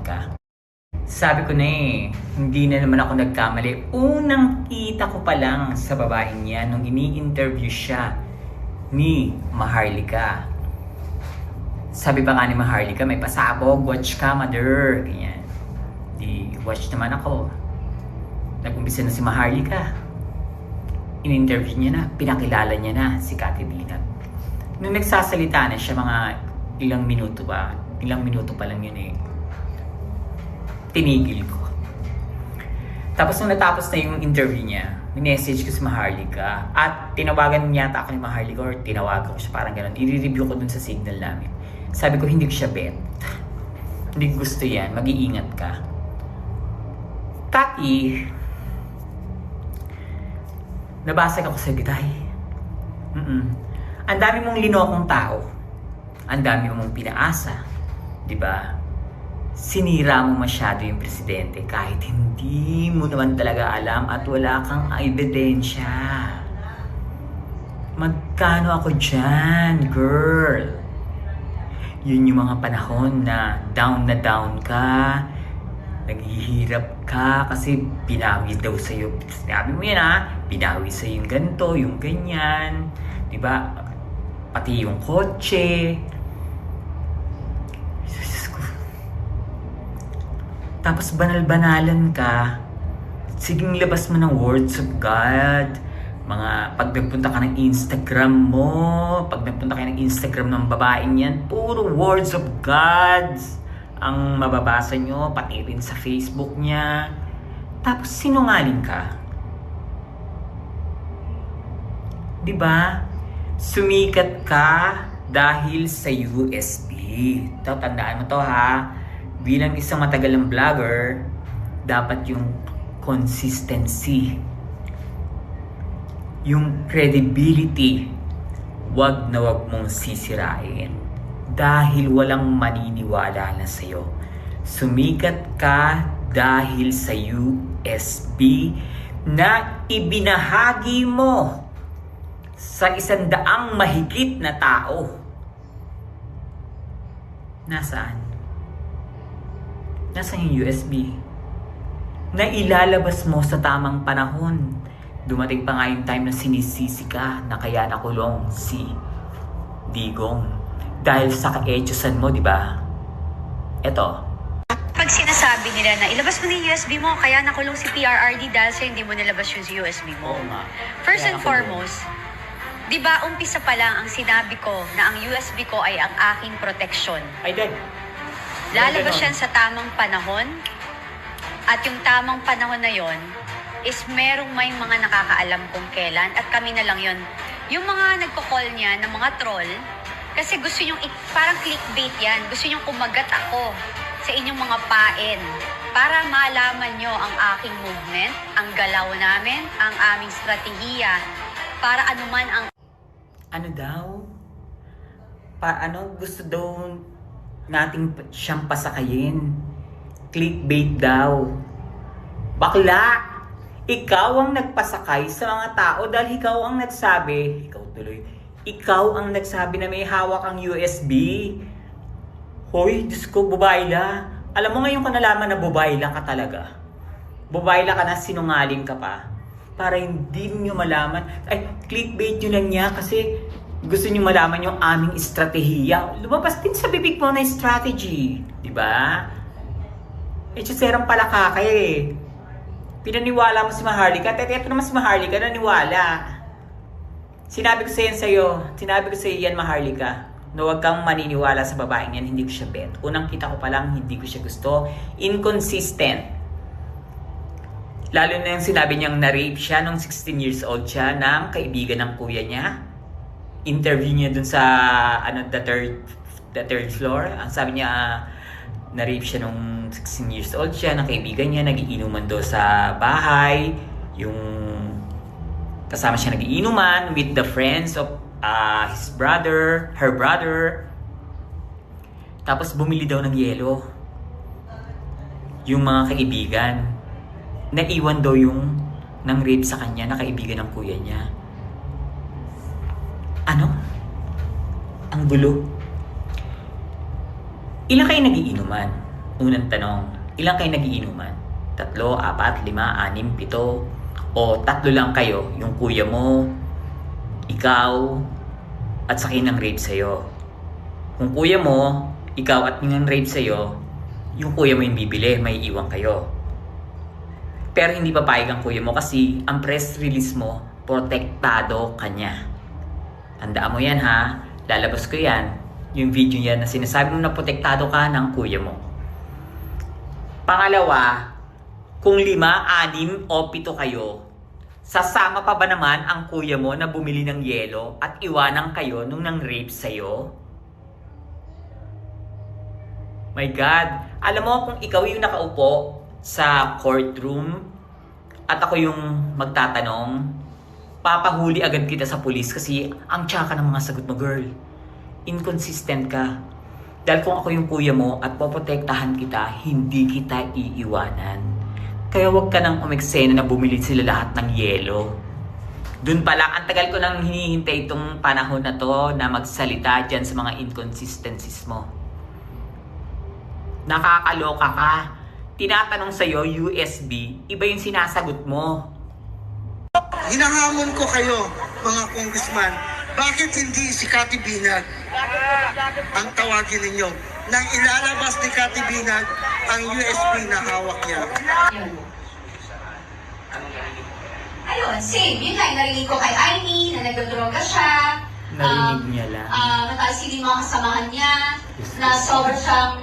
ka. Sabi ko na hindi na naman ako nagkamali. Unang kita ko pa lang sa babaeng yan nung ini-interview siya ni Maharlika. Sabi pa nga ni Maharlika, may pasabog, watch ka, mother. Ganyan. Di watch naman ako. Nag-umpisa na si Maharlika. In-interview niya na, pinakilala niya na si Kati Binag. Nung nagsasalita na siya, mga ilang minuto pa lang yun tinigil ko. Tapos nung natapos na yung interview niya, message ko si Maharlika at tinawagan niya yata ako ni Maharlika or tinawagan ko siya, parang gano'n. I-review ko dun sa signal namin. Sabi ko, hindi ko siya bet. Hindi ko gusto yan. Mag-iingat ka. Kati, nabasag ako sa gitay. Ang dami mong linokong tao. Ang dami mong pinaasa. Diba? Sinira mo masyado yung presidente kahit hindi mo naman talaga alam at wala kang ebidensya. Magkano ako dyan, girl? Yun yung mga panahon na down ka, naghihirap ka kasi binawi daw sa'yo. Sinabi mo yan binawi sa'yo yung ganito, yung ganyan. Diba? Pati yung kotse. Tapos banal-banalan ka, siging labas mo ng words of God. Pag nagpunta ka ng Instagram mo, pag nagpunta ka ng Instagram ng babaeng yan, puro words of God ang mababasa nyo, pati rin sa Facebook niya. Tapos sinungaling ka. Diba? Sumikat ka dahil sa USB. Ito, tandaan mo to bilang isang matagalang vlogger, dapat yung consistency, yung credibility, wag na wag mong sisirain dahil walang maniniwala na sa'yo. Sumikat ka dahil sa USB na ibinahagi mo sa 100 mahigit na tao. Nasaan? Nasaan yung USB? Na ilalabas mo sa tamang panahon. Dumating pa nga yung time na sinisisi ka na kaya nakulong si Digong. Dahil sa kaetyosan mo, di ba? Eto. Pag sinasabi nila na ilabas mo na yung USB mo, kaya nakulong si PRRD dahil sa hindi mo nilabas yung USB mo. First and foremost, di ba umpisa pa lang ang sinabi ko na ang USB ko ay ang aking proteksyon. Ay, dad. Lalabas yan sa tamang panahon at yung tamang panahon na yon is merong may mga nakakaalam kung kailan at kami na lang yon. Yung mga nagko-call niya ng mga troll kasi gusto nyong parang clickbait yan. Gusto nyong kumagat ako sa inyong mga pain para malaman nyo ang aking movement, ang galaw namin, ang aming strategiya para anuman ang... Ano daw? Gusto daw nating siyang pasakayin. Clickbait daw. Bakla! Ikaw ang nagpasakay sa mga tao dahil ikaw ang nagsabi, ikaw ang nagsabi na may hawak ang USB. Hoy, Diyos ko, bubayla. Alam mo ngayon ka nalaman na bubayla ka talaga. Bubayla ka na, sinungaling ka pa. Para hindi nyo malaman. Ay, clickbait nyo lang niya kasi gusto nyo malaman yung aming estratehiya. Lumabas din sa bibig mo na strategy. Diba? Serang pala ka Pinaniwala mo si Maharlika. Ito naman si Maharlika, naniwala. Sinabi ko sa iyo yan, Maharlika, na huwag kang maniniwala sa babaeng yan, hindi ko siya bet. Unang kita ko pa lang, hindi ko siya gusto. Inconsistent. Lalo na yung sinabi niyang na-rape siya nung 16 years old siya ng kaibigan ng kuya niya. Interview niya dun sa the third floor. Ang sabi niya, na-rape siya nung 16 years old siya ng kaibigan niya, nagiinuman daw sa bahay. Yung kasama siya nagiinuman with the friends of her brother. Tapos bumili daw ng yelo. Yung mga kaibigan. Naiwan daw yung nang rape sa kanya na kaibigan ng kuya niya. Ano? Ang gulo. Ilan kayo nagiinuman? Unang tanong, ilang kayo nagiinuman? 3, 4, 5, 6, 7? O 3 lang kayo, yung kuya mo, ikaw, at sa ng rape sa'yo? Kung kuya mo, ikaw at yung rape sa'yo, yung kuya mo yung bibili, may iwan kayo. Pero hindi papayag ang kuya mo kasi ang press release mo, protektado kanya. Tandaan mo yan ha, lalabas ko yan, yung video yan na sinasabi mo na protektado ka ng kuya mo. Pangalawa, kung 5, 6 o 7 kayo, sasama pa ba naman ang kuya mo na bumili ng yelo at iwanan kayo nung nang rape sa'yo? My God, alam mo kung ikaw yung nakaupo sa courtroom at ako yung magtatanong, papahuli agad kita sa pulis kasi ang tsaka ng mga sagot mo, girl. Inconsistent ka. Dahil kung ako yung kuya mo at poprotektahan kita, hindi kita iiwanan. Kaya wag ka nang umeksena na bumili sila lahat ng yelo. Doon pa lang, ang tagal ko nang hinihintay itong panahon na to na magsalita dyan sa mga inconsistencies mo. Nakakaloka ka. Tinatanong sa'yo, USB, iba yung sinasagot mo. Hinahamon ko kayo, mga congressman, bakit hindi si Cathy Binag ang tawagin ninyo? Nang ilalabas ni Cathy Binag ang USB na hawak niya. Ayun, same. Yun lang, narinig ko kay Amy na nagdodroga siya. Narinig niya lang. Mataas din yung mga kasamahan niya, na sobrang siyang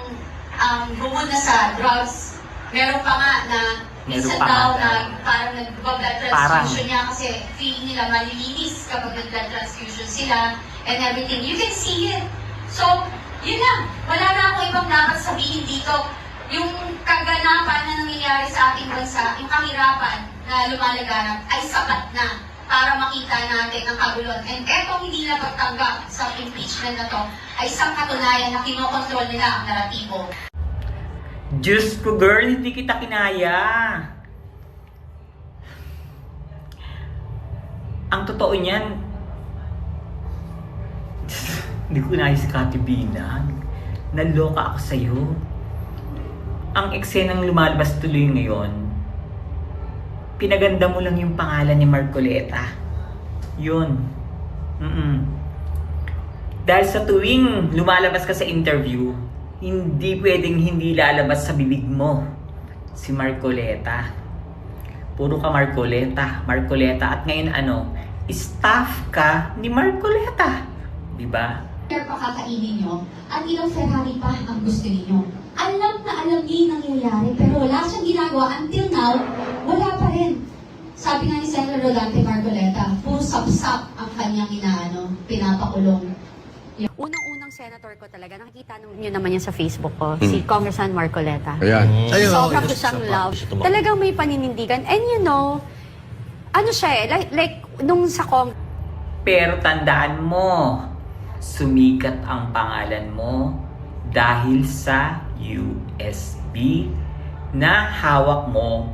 bumod na sa drugs. Meron pa nga na minsan Meron pa daw nga na parang nag-blood transfusion niya kasi feeling nila malilinis kapag nag-blood transfusion sila and everything. You can see it. So, yun lang. Wala na akong ibang dapat sabihin dito. Yung kaganapan na nangyayari sa ating bansa, yung kahirapan na lumalaganap ay sapat na para makita natin ang kagulon. And etong hindi na pagtanggap sa impeachment na to ay isang katunayan na kinokontrol nila ang naratibo. Diyos ko, girl, hindi kita kinaya. Ang totoo niyan, hindi ko kinaya si Cathy Binag. Naloka ako sa'yo. Ang eksenang lumalabas tuloy ngayon, pinaganda mo lang yung pangalan ni Marcoleta. Yun. Dahil sa tuwing lumalabas ka sa interview, hindi pwedeng hindi lalabas sa bibig mo si Marcoleta. Puro ka Marcoleta, Marcoleta. At ngayon staff ka ni Marcoleta. Diba? Kaya pakakainin nyo at ilang Ferrari pa ang gusto ninyo. Alam na alam niyo yung nangyayari pero wala siyang ginagawa until now, wala pa rin. Sabi nga ni Senator Rodante Marcoleta, puro sapsap ang kanyang pinapakulong. Unang-unang senator ko talaga, nakikita niyo naman yan sa Facebook ko, si Congressman Marcoleta. Ayan. Sobra ko siyang love. Talagang may paninindigan. And you know, ano siya like nung sa Pero tandaan mo, sumikat ang pangalan mo dahil sa USB na hawak mo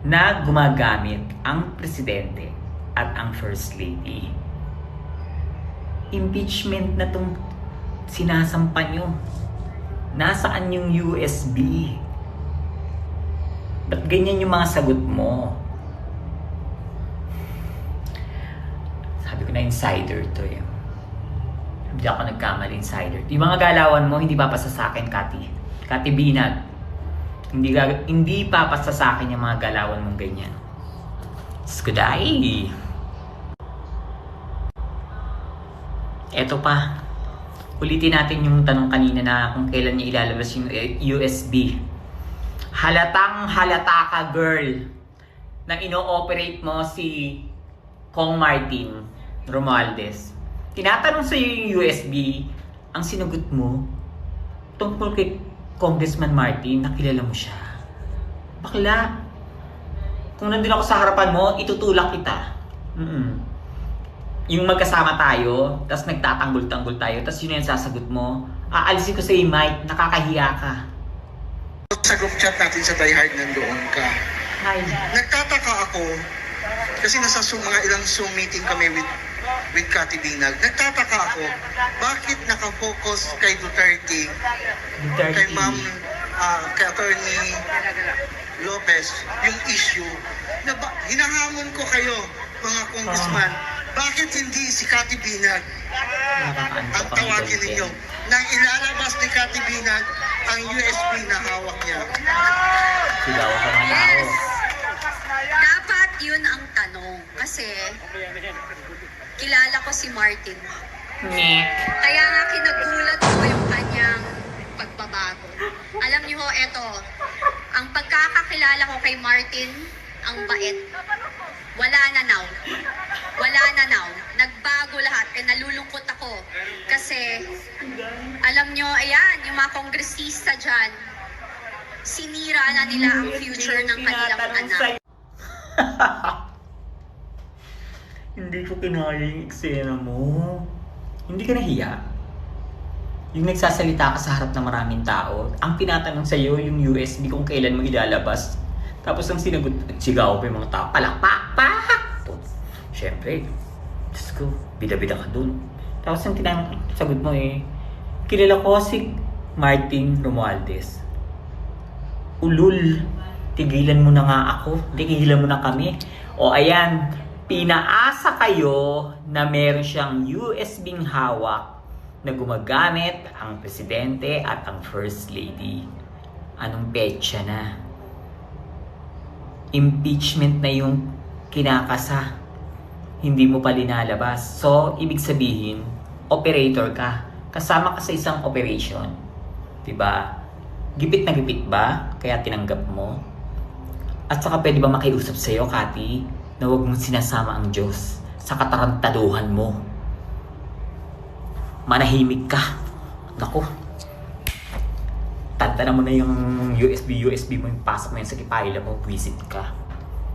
na gumagamit ang presidente at ang first lady. Impeachment na tong sinasampa nyo. Nasaan yung USB? Ba't ganyan yung mga sagot mo? Sabi ko na insider to eh. Hindi ako nagkamali insider. Yung mga galawan mo, hindi papasa sa akin, Cathy Binag. Hindi papasa sa akin yung mga galawan mong ganyan. Skuday! Eto pa. Ulitin natin yung tanong kanina na kung kailan niya ilalabas yung USB. Halatang halata ka, girl, na ino-operate mo si Kong Martin Romualdez. Tinatanong sa iyo yung USB, ang sinagot mo tungkol kay Congressman Martin, nakilala mo siya. Bakla. Kung nandun ako sa harapan mo, itutulak kita. Yung magkasama tayo, tapos nagtatanggol-tanggol tayo, tapos yun yung sasagot mo, aalisin ko sa iyo, Mike, nakakahiya ka. Sa group chat natin sa Die Hard nandoon ka. Hi. Nagtataka ako kasi nasa mga ilang Zoom meeting kami with Cathy Binag. Nagtataka ako, bakit nakafocus kay Duterte, kay Ma'am kay Attorney Lopez yung issue na hinahamon ko kayo, mga congressman, bakit hindi si Cathy Binag ang tawagin ninyo nang ilalabas ni Cathy Binag ang USB na hawak niya? Sigaw ka mga tao. Yes! Dapat yun ang tanong. Kasi, kilala ko si Martin. Kaya nga kinagulat ko yung kanyang pagbabago. Alam niyo ho, eto, ang pagkakakilala ko kay Martin, ang bait. Wala na now. Wala na now. Nagbago lahat. Kaya nalulungkot ako. Kasi, alam niyo, ayan, yung mga kongresista dyan, sinira na nila ang future ng kanilang anak. Hindi ko kinaya yung eksena mo. Hindi ka nahiya? Yung nagsasalita ka sa harap ng maraming tao, ang tinatanong sa'yo yung USB kung kailan mo ilalabas. Tapos ang sinagot, sigaw pa yung mga tao, palakpak, pak! Siyempre, Diyos ko, bida-bida ka dun. Tapos ang sagot mo kilala ko si Martin Romualdez. Ulul, tigilan mo na nga ako, tigilan mo na kami. O ayan, pinaasa kayo na meron siyang USB-ng hawak na gumagamit ang presidente at ang first lady. Anong petsa na? Impeachment na yung kinakasa. Hindi mo pa linalabas. So, ibig sabihin, operator ka. Kasama ka sa isang operation. Diba? Gipit na gipit ba? Kaya tinanggap mo? At saka pwede ba makiusap sa'yo, Cathy, na huwag mong sinasama ang Diyos sa katarantaduhan mo? Manahimik ka. Naku. Tanda mo na yung USB mo, yung pasok mo yan sa kipahila mo, visit ka.